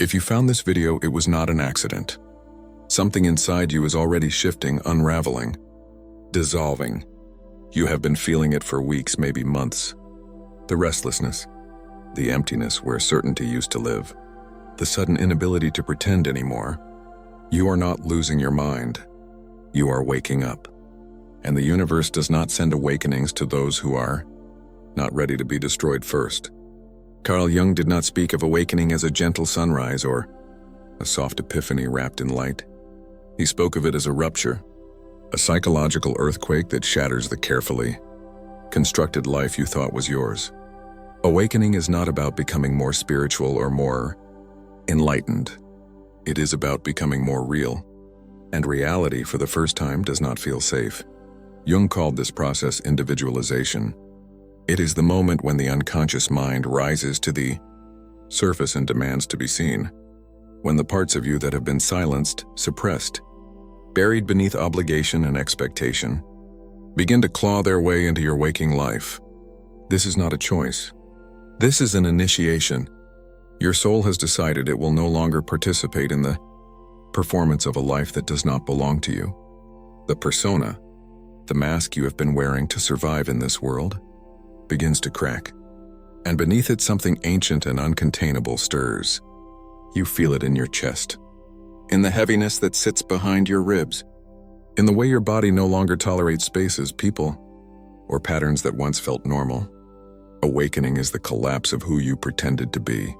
If you found this video, it was not an accident. Something inside you is already shifting, unraveling, dissolving. You have been feeling it for weeks, maybe months. The restlessness, the emptiness where certainty used to live, the sudden inability to pretend anymore. You are not losing your mind. You are waking up. And the universe does not send awakenings to those who are not ready to be destroyed first. Carl Jung did not speak of awakening as a gentle sunrise or a soft epiphany wrapped in light. He spoke of it as a rupture, a psychological earthquake that shatters the carefully constructed life you thought was yours. Awakening is not about becoming more spiritual or more enlightened. It is about becoming more real. And reality, for the first time, does not feel safe. Jung called this process individualization. It is the moment when the unconscious mind rises to the surface and demands to be seen. When the parts of you that have been silenced, suppressed, buried beneath obligation and expectation, begin to claw their way into your waking life. This is not a choice. This is an initiation. Your soul has decided it will no longer participate in the performance of a life that does not belong to you. The persona, the mask you have been wearing to survive in this world, begins to crack. And beneath it, something ancient and uncontainable stirs. You feel it in your chest, in the heaviness that sits behind your ribs, in the way your body no longer tolerates spaces, people, or patterns that once felt normal. Awakening is the collapse of who you pretended to be,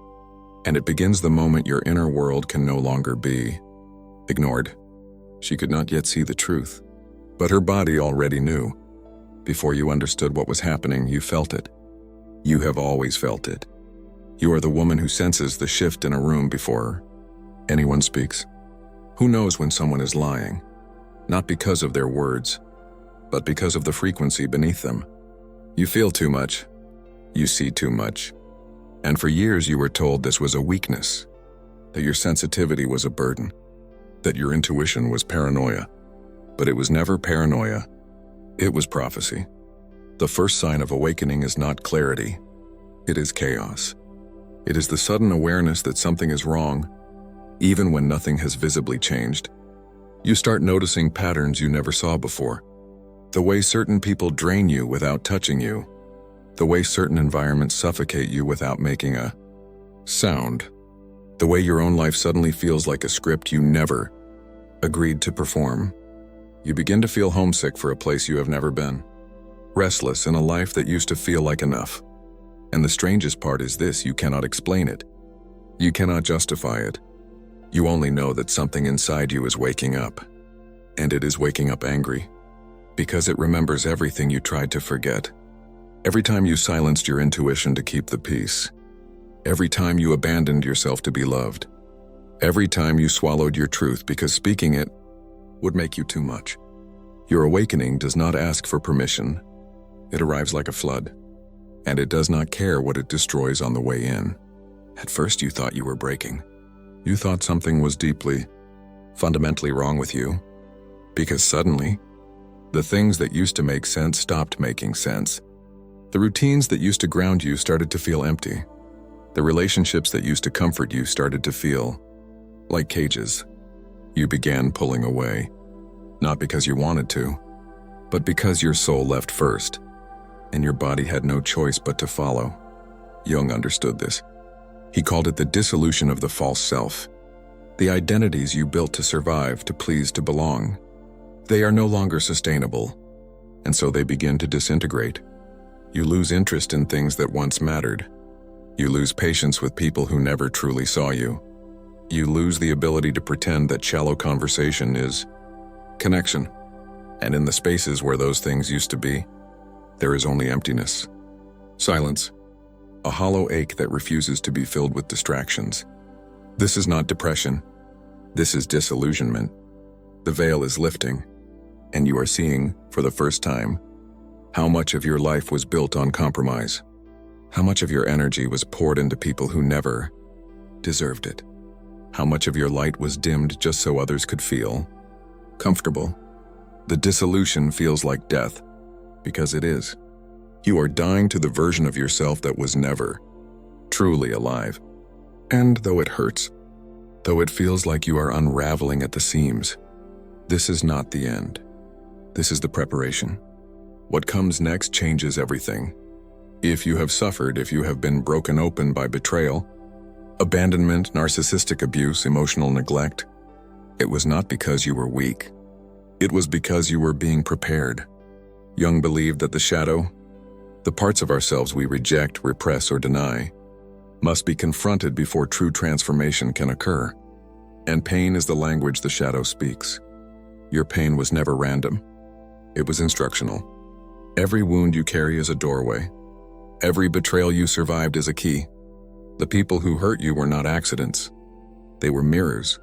and it begins the moment your inner world can no longer be ignored. She could not yet see the truth, but her body already knew. Before you understood what was happening, you felt it. You have always felt it. You are the woman who senses the shift in a room before anyone speaks. Who knows when someone is lying, not because of their words, but because of the frequency beneath them. You feel too much. You see too much. And for years you were told this was a weakness, that your sensitivity was a burden, that your intuition was paranoia. But it was never paranoia. It was prophecy. The first sign of awakening is not clarity. It is chaos. It is the sudden awareness that something is wrong, even when nothing has visibly changed. You start noticing patterns you never saw before. The way certain people drain you without touching you. The way certain environments suffocate you without making a sound. The way your own life suddenly feels like a script you never agreed to perform. You begin to feel homesick for a place you have never been. Restless in a life that used to feel like enough. And the strangest part is this: you cannot explain it. You cannot justify it. You only know that something inside you is waking up. And it is waking up angry. Because it remembers everything you tried to forget. Every time you silenced your intuition to keep the peace. Every time you abandoned yourself to be loved. Every time you swallowed your truth because speaking it would make you too much. Your awakening does not ask for permission. It arrives like a flood. And it does not care what it destroys on the way in. At first you thought you were breaking. You thought something was deeply, fundamentally wrong with you. Because suddenly, the things that used to make sense stopped making sense. The routines that used to ground you started to feel empty. The relationships that used to comfort you started to feel like cages. You began pulling away, not because you wanted to, but because your soul left first, and your body had no choice but to follow. Jung understood this. He called it the dissolution of the false self. The identities you built to survive, to please, to belong. They are no longer sustainable, and so they begin to disintegrate. You lose interest in things that once mattered. You lose patience with people who never truly saw you. You lose the ability to pretend that shallow conversation is connection. And in the spaces where those things used to be, there is only emptiness. Silence. A hollow ache that refuses to be filled with distractions. This is not depression. This is disillusionment. The veil is lifting, and you are seeing, for the first time, how much of your life was built on compromise. How much of your energy was poured into people who never deserved it. How much of your light was dimmed just so others could feel comfortable. The dissolution feels like death, because it is. You are dying to the version of yourself that was never truly alive. And though it hurts, though it feels like you are unraveling at the seams. This is not the end. This is the preparation. What comes next changes everything. If you have suffered, if you have been broken open by betrayal, abandonment, narcissistic abuse, emotional neglect, it was not because you were weak. It was because you were being prepared. Jung believed that the shadow, the parts of ourselves we reject, repress, or deny, must be confronted before true transformation can occur. And pain is the language the shadow speaks. Your pain was never random. It was instructional. Every wound you carry is a doorway. Every betrayal you survived is a key. The people who hurt you were not accidents. They were mirrors,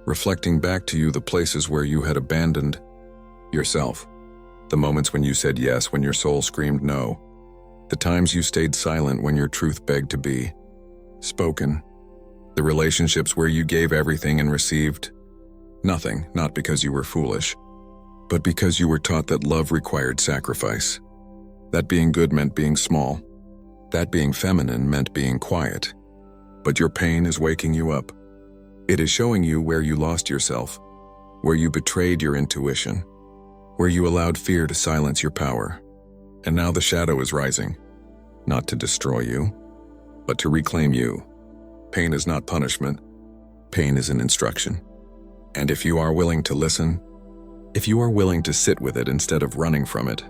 reflecting back to you the places where you had abandoned yourself. The moments when you said yes when your soul screamed no. The times you stayed silent when your truth begged to be spoken. The relationships where you gave everything and received nothing, not because you were foolish, but because you were taught that love required sacrifice. That being good meant being small. That being feminine meant being quiet. But your pain is waking you up. It is showing you where you lost yourself, where you betrayed your intuition, where you allowed fear to silence your power. And now the shadow is rising, not to destroy you, but to reclaim you. Pain is not punishment. Pain is an instruction. And if you are willing to listen, if you are willing to sit with it instead of running from it,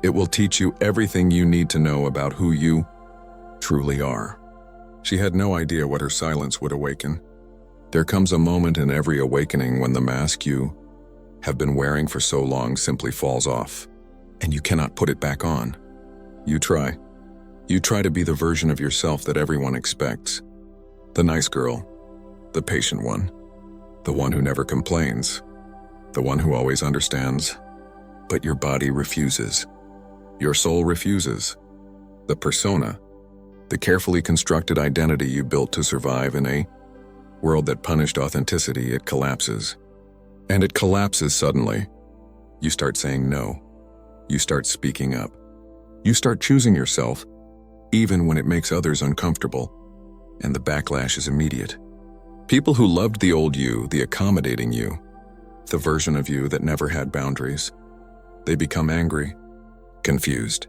it will teach you everything you need to know about who you truly are. She had no idea what her silence would awaken. There comes a moment in every awakening when the mask you have been wearing for so long simply falls off, and you cannot put it back on. You try. You try to be the version of yourself that everyone expects. The nice girl, the patient one, the one who never complains, the one who always understands. But your body refuses. Your soul refuses. The persona, the carefully constructed identity you built to survive in a world that punished authenticity, it collapses. And it collapses suddenly. You start saying no. You start speaking up. You start choosing yourself, even when it makes others uncomfortable, and the backlash is immediate. People who loved the old you, the accommodating you, the version of you that never had boundaries, they become angry, confused,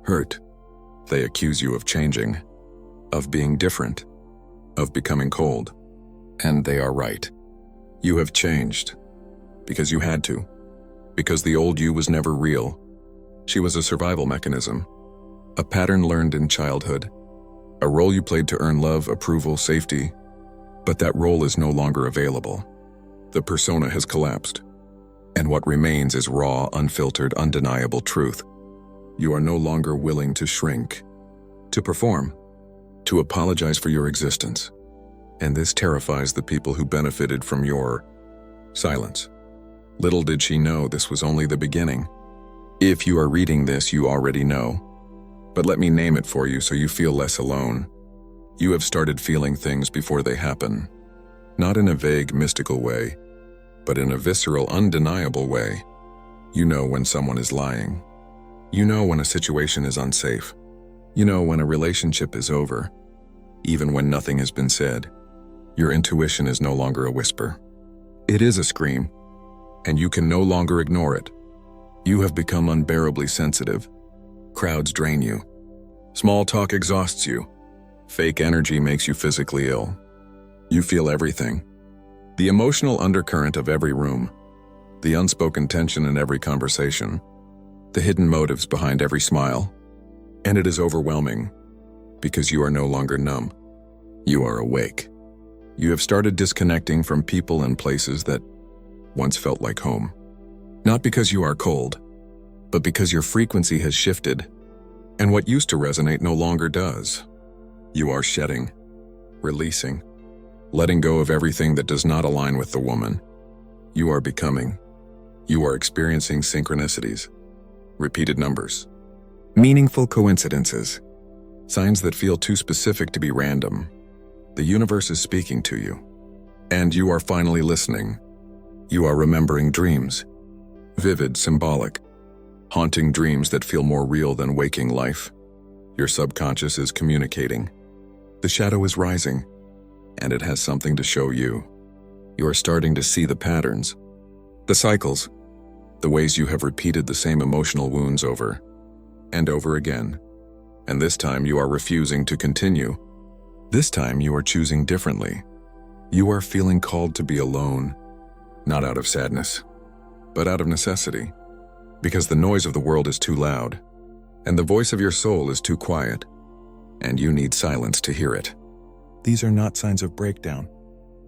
hurt. They accuse you of changing, of being different, of becoming cold. And they are right. You have changed because you had to, because the old you was never real. She was a survival mechanism, a pattern learned in childhood, a role you played to earn love, approval, safety, but that role is no longer available. The persona has collapsed, and what remains is raw, unfiltered, undeniable truth. You are no longer willing to shrink, to perform, to apologize for your existence. And this terrifies the people who benefited from your silence. Little did she know this was only the beginning. If you are reading this, you already know. But let me name it for you so you feel less alone. You have started feeling things before they happen. Not in a vague, mystical way, but in a visceral, undeniable way. You know when someone is lying. You know when a situation is unsafe. You know when a relationship is over. Even when nothing has been said, your intuition is no longer a whisper. It is a scream, and you can no longer ignore it. You have become unbearably sensitive. Crowds drain you. Small talk exhausts you. Fake energy makes you physically ill. You feel everything. The emotional undercurrent of every room, the unspoken tension in every conversation, the hidden motives behind every smile. And it is overwhelming, because you are no longer numb. You are awake. You have started disconnecting from people and places that once felt like home. Not because you are cold, but because your frequency has shifted, and what used to resonate no longer does. You are shedding, releasing, letting go of everything that does not align with the woman you are becoming. You are experiencing synchronicities, repeated numbers, meaningful coincidences, signs that feel too specific to be random. The universe is speaking to you, and you are finally listening. You are remembering dreams, vivid, symbolic, haunting dreams that feel more real than waking life. Your subconscious is communicating. The shadow is rising, and it has something to show you. You are starting to see the patterns, the cycles, the ways you have repeated the same emotional wounds over and over again. And this time you are refusing to continue. This time you are choosing differently. You are feeling called to be alone, not out of sadness, but out of necessity, because the noise of the world is too loud, and the voice of your soul is too quiet, and you need silence to hear it. These are not signs of breakdown.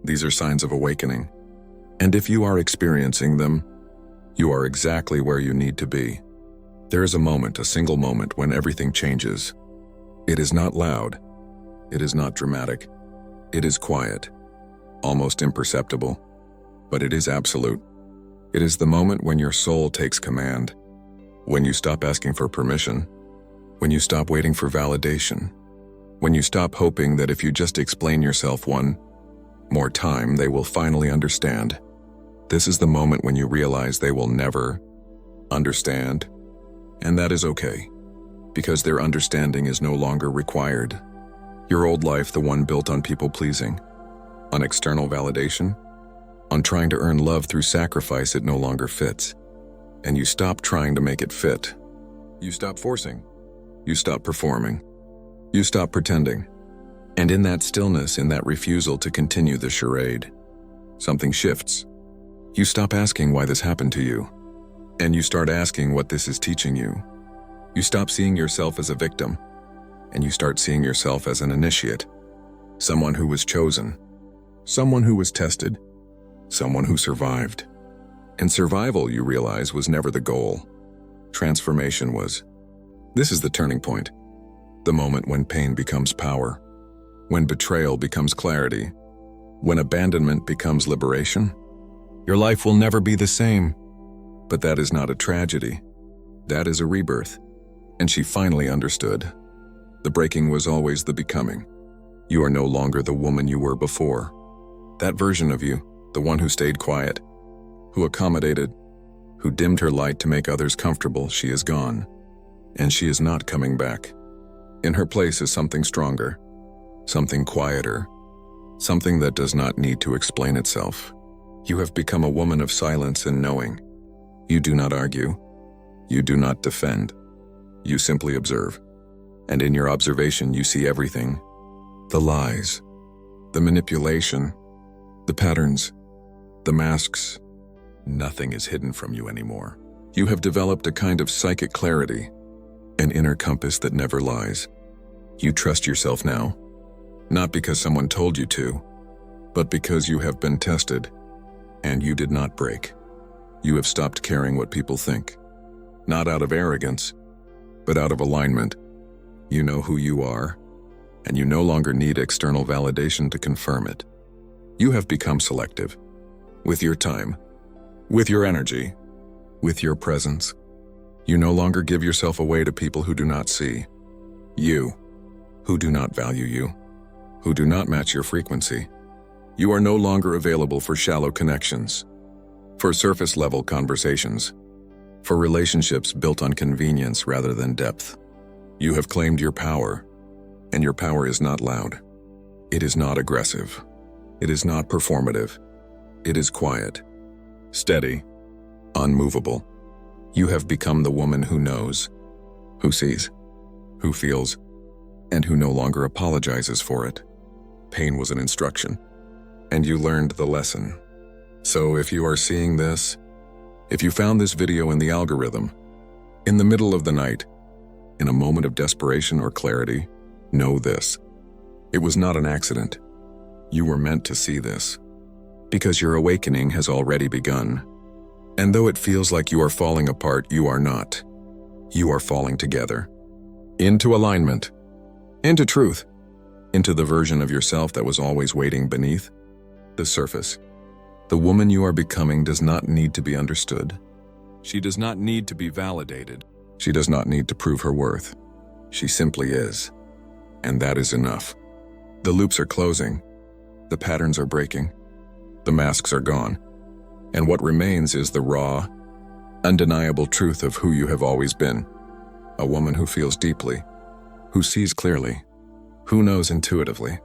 These are signs of awakening. And if you are experiencing them, you are exactly where you need to be. There is a moment, a single moment, when everything changes. It is not loud. It is not dramatic. It is quiet, almost imperceptible, but it is absolute. It is the moment when your soul takes command, when you stop asking for permission, when you stop waiting for validation, when you stop hoping that if you just explain yourself one more time, they will finally understand. This is the moment when you realize they will never understand, and that is okay, because their understanding is no longer required. Your old life, the one built on people-pleasing, on external validation, on trying to earn love through sacrifice, it no longer fits. And you stop trying to make it fit. You stop forcing. You stop performing. You stop pretending. And in that stillness, in that refusal to continue the charade, something shifts. You stop asking why this happened to you, and you start asking what this is teaching you. You stop seeing yourself as a victim, and you start seeing yourself as an initiate, someone who was chosen, someone who was tested, someone who survived. And survival, you realize, was never the goal. Transformation was. This is the turning point, the moment when pain becomes power, when betrayal becomes clarity, when abandonment becomes liberation. Your life will never be the same, but that is not a tragedy. That is a rebirth. And she finally understood. The breaking was always the becoming. You are no longer the woman you were before. That version of you, the one who stayed quiet, who accommodated, who dimmed her light to make others comfortable, she is gone. And she is not coming back. In her place is something stronger, something quieter, something that does not need to explain itself. You have become a woman of silence and knowing. You do not argue. You do not defend. You simply observe. And in your observation, you see everything. The lies, the manipulation, the patterns, the masks. Nothing is hidden from you anymore. You have developed a kind of psychic clarity, an inner compass that never lies. You trust yourself now, not because someone told you to, but because you have been tested, and you did not break. You have stopped caring what people think, not out of arrogance, but out of alignment. You know who you are, and you no longer need external validation to confirm it. You have become selective, with your time, with your energy, with your presence. You no longer give yourself away to people who do not see you, who do not value you, who do not match your frequency. You are no longer available for shallow connections, for surface-level conversations, for relationships built on convenience rather than depth. You have claimed your power, and your power is not loud. It is not aggressive. It is not performative. It is quiet, steady, unmovable. You have become the woman who knows, who sees, who feels, and who no longer apologizes for it. Pain was an instruction, and you learned the lesson. So if you are seeing this, if you found this video in the algorithm, in the middle of the night, in a moment of desperation or clarity, know this. It was not an accident. You were meant to see this, because your awakening has already begun. And though it feels like you are falling apart, you are not. You are falling together, into alignment, into truth, into the version of yourself that was always waiting beneath the surface. The woman you are becoming does not need to be understood. She does not need to be validated. She does not need to prove her worth. She simply is. And that is enough. The loops are closing. The patterns are breaking. The masks are gone. And what remains is the raw, undeniable truth of who you have always been. A woman who feels deeply, who sees clearly, who knows intuitively,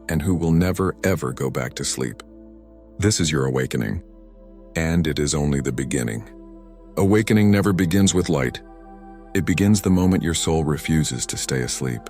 and who will never ever go back to sleep. This is your awakening, and it is only the beginning. Awakening never begins with light. It begins the moment your soul refuses to stay asleep.